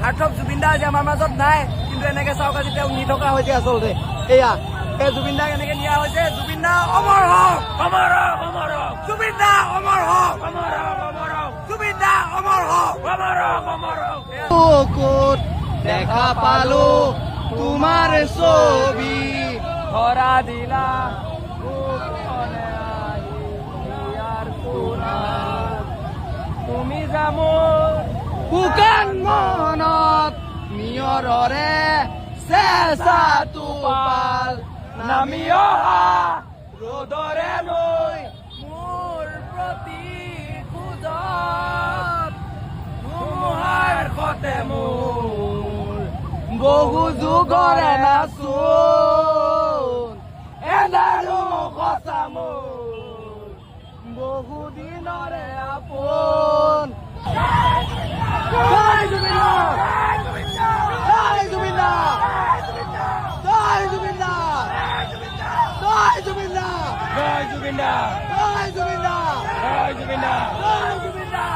আৰ্থব জুবিন দা আজি আমাৰ মাজত নাই, কিন্তু এনেকে চাওক আজি তেওঁ নি থকা হৈছে আচলতে। এয়া এই জুবিন দাক এনেকে নিয়া হৈছে। জুবিন দা অমৰ হওক, অমৰ হওক, অমৰ হওক। জুবিন দা অমৰ হওক, অমৰ হওক, অমৰ হওক। জুবিন দা অমৰ হওক, অমৰ হওক, অমৰ হওক। ক'ত দেখা পালো তোমাৰ ছবি, ধৰা দিলা গোপনে আহি ইয়াৰ কোণাত। তুমি যামৰ শুকান মনত নিয়ৰৰে চেঁচা টোপাল নামি অহা ৰ'দৰে লৈ মোৰ প্ৰতি খোজত ধুমুহাৰ সতে মোৰ বহু যুগৰে নাচোন এনাৰো সঁচা মোৰ বহু দিনৰে আপোন। জয় জুবিন দা! জয় জুবিন দা! জয় জুবিন দা! জয় জুবিন দা! জয় জুবিন দা! জয় জুবিন দা! জয় জুবিন দা! জয় জুবিন দা!